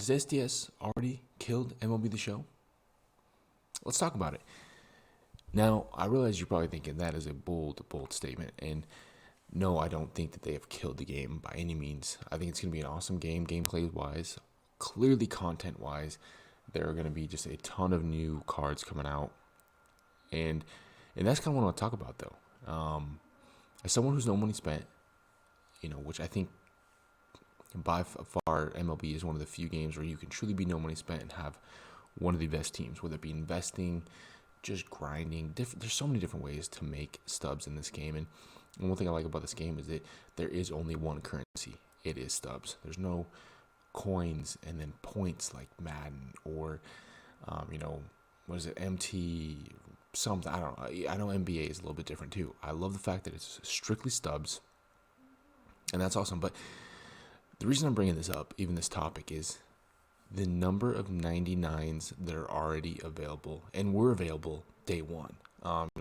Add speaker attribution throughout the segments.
Speaker 1: Has SDS already killed MLB the Show? Let's talk about it. Now, I realize you're probably thinking that is a bold statement, and no, I don't think that they have killed the game by any means. I think it's going to be an awesome game, gameplay-wise, clearly content-wise. There are going to be just a ton of new cards coming out, and that's kind of what I want to talk about, though. As someone who's no money spent, which I think by far MLB is one of the few games where you can truly be no money spent and have one of the best teams, whether it be investing, just grinding. There's so many different ways to make stubs in this game, and one thing I like about this game is that there is only one currency. It is stubs. There's no coins and then points like Madden or, what is it, MT something. I don't know. I know NBA is a little bit different too. I love the fact that it's strictly stubs, and that's awesome. But the reason I'm bringing this up, even this topic, is the number of 99s that are already available and were available day one.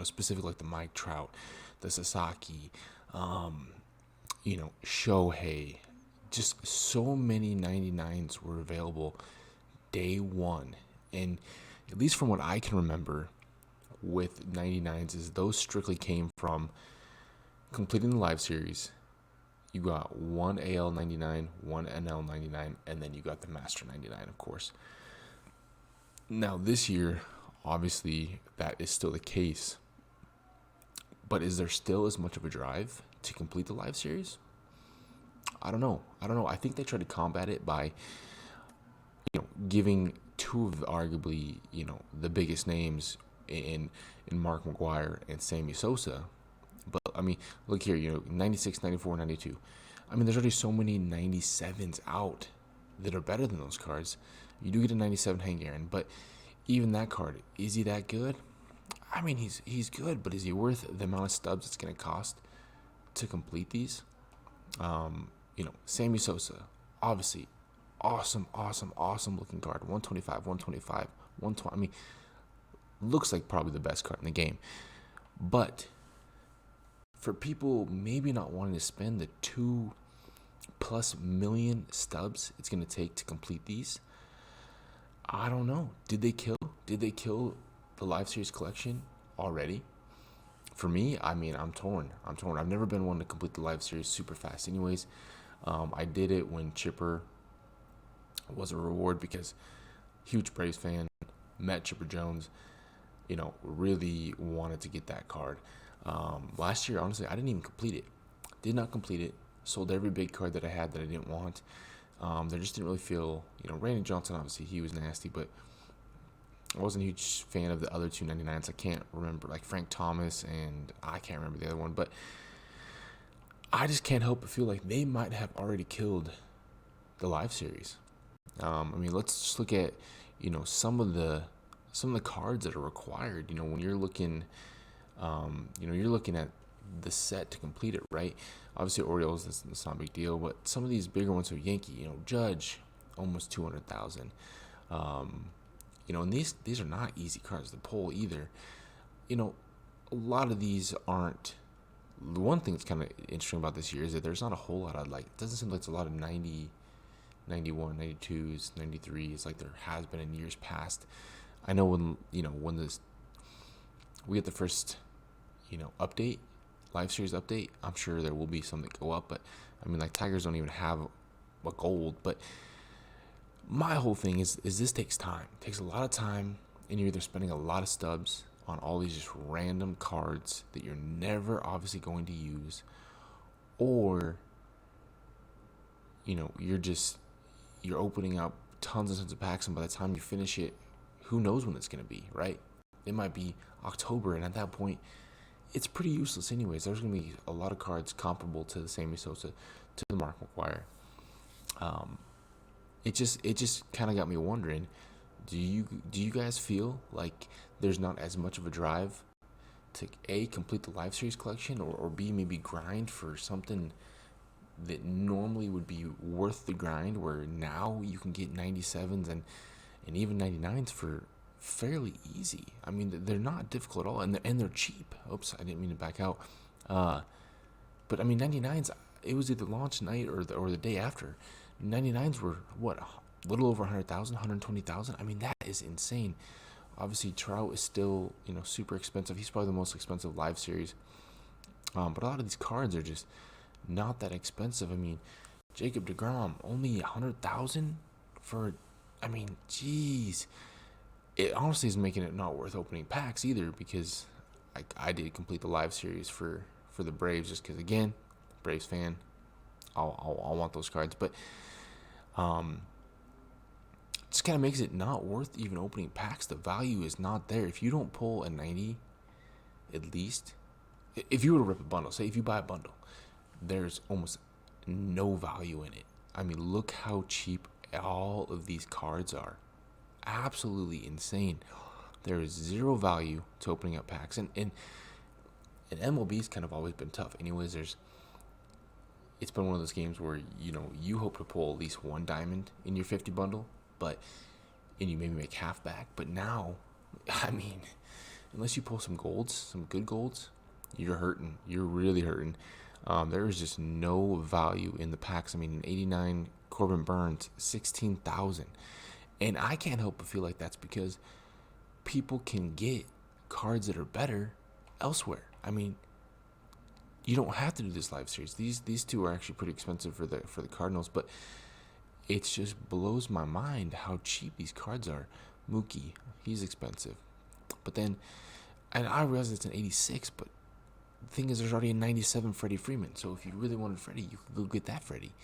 Speaker 1: Specifically like the Mike Trout, the Sasaki, Shohei. Just so many 99s were available day one. And at least from what I can remember with 99s is those strictly came from completing the live series. You got one AL 99, one NL 99, and then you got the Master 99, of course. Now, this year, obviously, that is still the case. But is there still as much of a drive to complete the live series? I don't know. I think they tried to combat it by, giving two of arguably, the biggest names in Mark McGwire and Sammy Sosa. But, look here, 96, 94, 92. There's already so many 97s out that are better than those cards. You do get a 97 Hank Aaron, but even that card, is he that good? He's good, but is he worth the amount of stubs it's going to cost to complete these? Sammy Sosa, obviously, awesome looking card. 125, 120. Looks like probably the best card in the game. But for people maybe not wanting to spend the 2+ million stubs it's going to take to complete these, I don't know. Did they kill the live series collection already? For me, I'm torn. I've never been one to complete the live series super fast anyways. I did it when Chipper was a reward because huge Braves fan, met Chipper Jones, really wanted to get that card. Last year, honestly, I didn't even complete it. Did not complete it. Sold every big card that I had that I didn't want. There just didn't really feel, Randy Johnson, obviously, he was nasty, but I wasn't a huge fan of the other two 99s. I can't remember, like Frank Thomas, and I can't remember the other one, but I just can't help but feel like they might have already killed the live series. Let's just look at, some of the cards that are required. When you're looking, you're looking at the set to complete it, right? Obviously, Orioles, that's not a big deal, but some of these bigger ones are Yankee, Judge, almost 200,000. And these are not easy cards to pull either. A lot of these aren't. The one thing that's kind of interesting about this year is that there's not a whole lot of, it doesn't seem like it's a lot of 90, 91, 92s, 93s like there has been in years past. I know when we get the first, update, live series update, I'm sure there will be some that go up, but Tigers don't even have a gold. But my whole thing is this takes time. It takes a lot of time, and you're either spending a lot of stubs on all these just random cards that you're never obviously going to use, or you're opening up tons and tons of packs, and by the time you finish it, who knows when it's going to be, right? It might be October, and at that point, it's pretty useless anyways. There's going to be a lot of cards comparable to the Sammy Sosa, to the Mark McGwire. It just kind of got me wondering, do you guys feel like there's not as much of a drive to A, complete the live series collection, or B, maybe grind for something that normally would be worth the grind, where now you can get 97s and even 99s for fairly easy. They're not difficult at all, and they're cheap. Oops, I didn't mean to back out. But 99s, it was either launch night or the day after. 99s were what, little over 100,000, 120,000. I mean, that is insane. Obviously, Trout is still, super expensive. He's probably the most expensive live series. But a lot of these cards are just not that expensive. I mean, Jacob deGrom, only 100,000 for, I mean, jeez. It honestly is making it not worth opening packs either, because I did complete the live series for the Braves just because, again, Braves fan. I'll want those cards. But just kind of makes it not worth even opening packs. The value is not there. If you don't pull a 90, at least, if you were to rip a bundle, say if you buy a bundle, there's almost no value in it. I mean, look how cheap all of these cards are. Absolutely insane. There is zero value to opening up packs. And MLB's kind of always been tough. Anyways, it's been one of those games where, you hope to pull at least one diamond in your 50 bundle, and you maybe make half back. But now, I mean, unless you pull some golds, some good golds, you're hurting. You're really hurting. There is just no value in the packs. I mean, an 89 Corbin Burns, 16,000. And I can't help but feel like that's because people can get cards that are better elsewhere. I mean, you don't have to do this live series. These two are actually pretty expensive for the Cardinals, but it just blows my mind how cheap these cards are. Mookie, he's expensive. But then, and I realize it's an 86, but the thing is, there's already a 97 Freddie Freeman. So if you really wanted Freddie, you could go get that Freddie.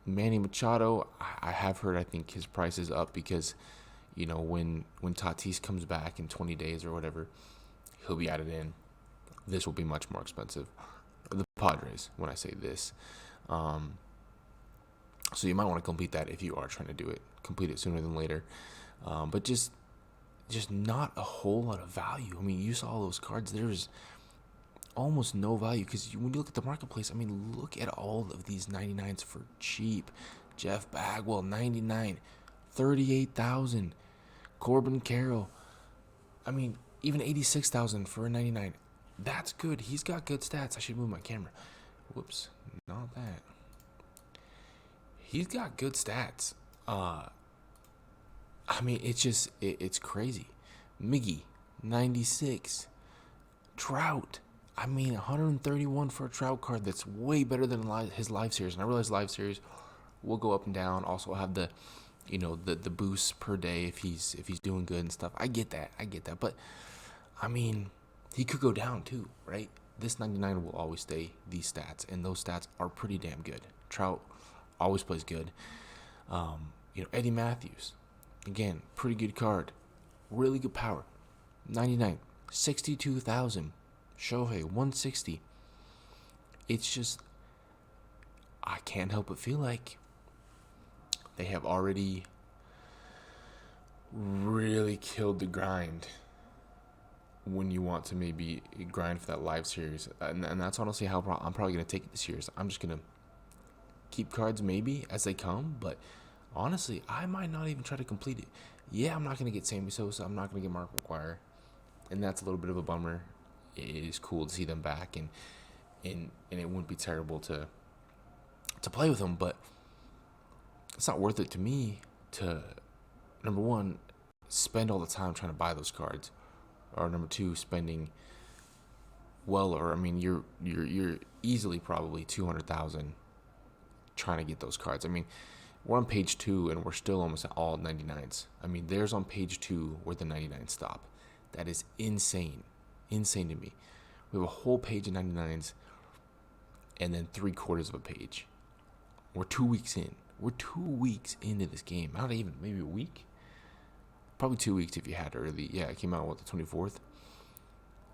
Speaker 1: Manny Machado, I have heard, I think his price is up because, when Tatis comes back in 20 days or whatever, he'll be added in. This will be much more expensive. The Padres, when I say this. So you might want to complete that if you are trying to do it. Complete it sooner than later. But just not a whole lot of value. I mean, you saw all those cards. There's almost no value because when you look at the marketplace, I mean, look at all of these 99s for cheap. Jeff Bagwell, 99, 38,000. Corbin Carroll, I mean, even 86,000 for a 99. That's good. He's got good stats. I should move my camera. Whoops, not that. He's got good stats. I mean, it's crazy. Miggy, 96. Trout, I mean, 131 for a Trout card. That's way better than his live series. And I realize live series will go up and down. Also have the boosts per day if he's doing good and stuff. I get that. But I mean, he could go down too, right? This 99 will always stay these stats, and those stats are pretty damn good. Trout always plays good. Eddie Matthews, again, pretty good card. Really good power. 99, 62,000. Shohei, 160. It's just, I can't help but feel like they have already really killed the grind when you want to maybe grind for that live series. And that's honestly how I'm probably going to take it this year. So I'm just going to keep cards maybe as they come, but honestly, I might not even try to complete it. Yeah, I'm not going to get Sammy Sosa. I'm not going to get Mark McGwire. And that's a little bit of a bummer. It is cool to see them back, and it wouldn't be terrible to play with them, but it's not worth it to me to, number one, spend all the time trying to buy those cards, or number two, spending you're easily probably 200,000 trying to get those cards. I mean, we're on page 2 and we're still almost at all 99s. I mean, there's on page 2 where the 99s stop. That is insane to me. We have a whole page of 99s and then 3/4 of a page. We're 2 weeks in. We're 2 weeks into this game. Not even, maybe a week? Probably 2 weeks if you had early. Yeah, it came out, the 24th?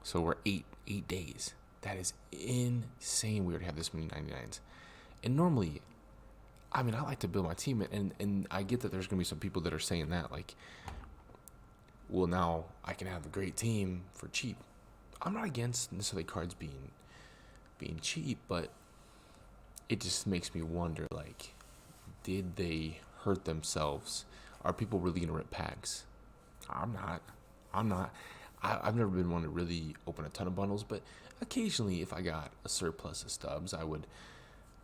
Speaker 1: So we're 8 days. That is insane. We already have this many 99s. And normally, I mean, I like to build my team, and I get that there's going to be some people that are saying that, like, well, now I can have a great team for cheap. I'm not against necessarily cards being cheap, but it just makes me wonder, like, did they hurt themselves? Are people really going to rip packs? I'm not. I've never been one to really open a ton of bundles, but occasionally if I got a surplus of stubs, I would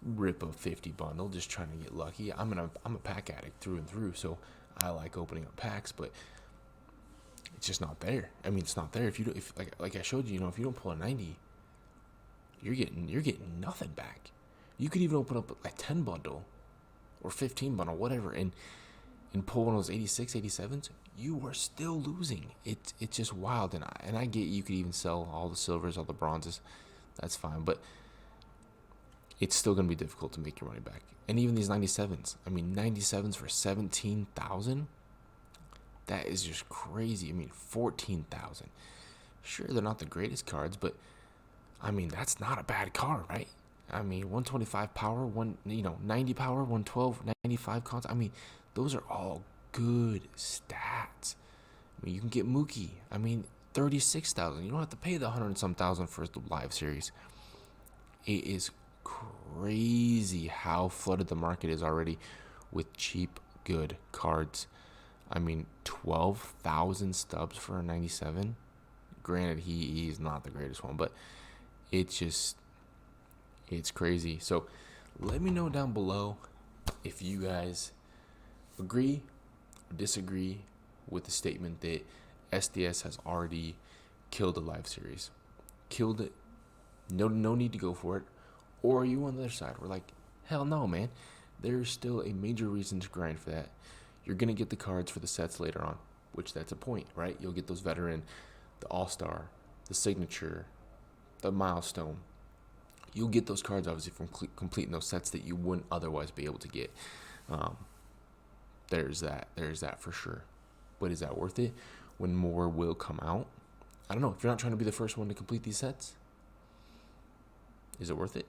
Speaker 1: rip a 50 bundle just trying to get lucky. I'm a pack addict through and through, so I like opening up packs, but it's just not there. I mean, it's not there. If like I showed you, if you don't pull a 90, you're getting nothing back. You could even open up a 10 bundle or 15 bundle, whatever, and pull one of those 86, 87s. You are still losing. It's just wild, and I get you could even sell all the silvers, all the bronzes. That's fine, but it's still going to be difficult to make your money back. And even these 97s. I mean, 97s for 17,000. That is just crazy. I mean, 14,000. Sure, they're not the greatest cards, but I mean, that's not a bad card, right? I mean, 125 power, 90 power, 112, 95 cons. I mean, those are all good stats. I mean, you can get Mookie. I mean, 36,000. You don't have to pay the 100 and some thousand for the live series. It is crazy how flooded the market is already with cheap, good cards. I mean, 12,000 stubs for a 97. Granted, he is not the greatest one, but it's crazy. So let me know down below if you guys agree or disagree with the statement that SDS has already killed the live series. Killed it. No need to go for it. Or are you on the other side? We're like, hell no, man. There's still a major reason to grind for that. You're going to get the cards for the sets later on, which that's a point, right? You'll get those veteran, the all-star, the signature, the milestone. You'll get those cards, obviously, from completing those sets that you wouldn't otherwise be able to get. There's that for sure. But is that worth it when more will come out? I don't know. If you're not trying to be the first one to complete these sets, is it worth it?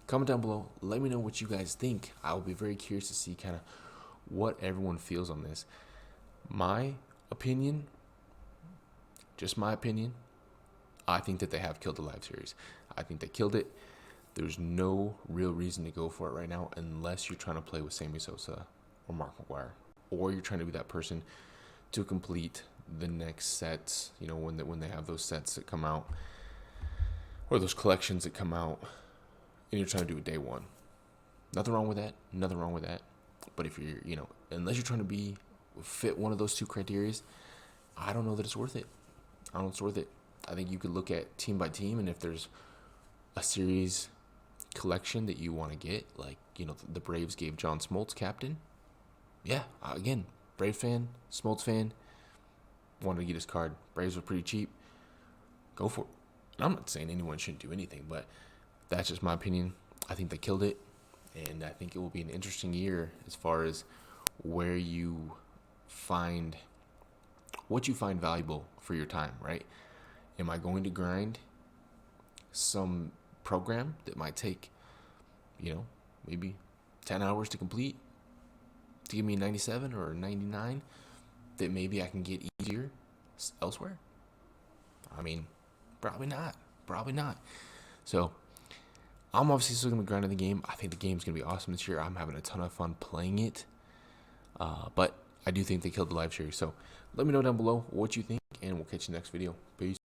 Speaker 1: Comment down below. Let me know what you guys think. I will be very curious to see kind of what everyone feels on this. My opinion, just my opinion, I think that they have killed the live series. I think they killed it. There's no real reason to go for it right now unless you're trying to play with Sammy Sosa or Mark McGwire, or you're trying to be that person to complete the next sets, when they have those sets that come out or those collections that come out, and you're trying to do it day one. Nothing wrong with that. But if you're, unless you're trying to fit one of those two criteria, I don't know that it's worth it. I think you could look at team by team, and if there's a series collection that you want to get, like, the Braves gave John Smoltz captain. Yeah, again, Brave fan, Smoltz fan, wanted to get his card. Braves were pretty cheap. Go for it. And I'm not saying anyone shouldn't do anything, but that's just my opinion. I think they killed it, and I think it will be an interesting year as far as where you find what you find valuable for your time, right? Am I going to grind some program that might take, maybe 10 hours to complete to give me a 97 or a 99 that maybe I can get easier elsewhere? I mean, probably not. So I'm obviously still going to be grinding the game. I think the game's going to be awesome this year. I'm having a ton of fun playing it. But I do think they killed the live series. So let me know down below what you think, and we'll catch you next video. Peace.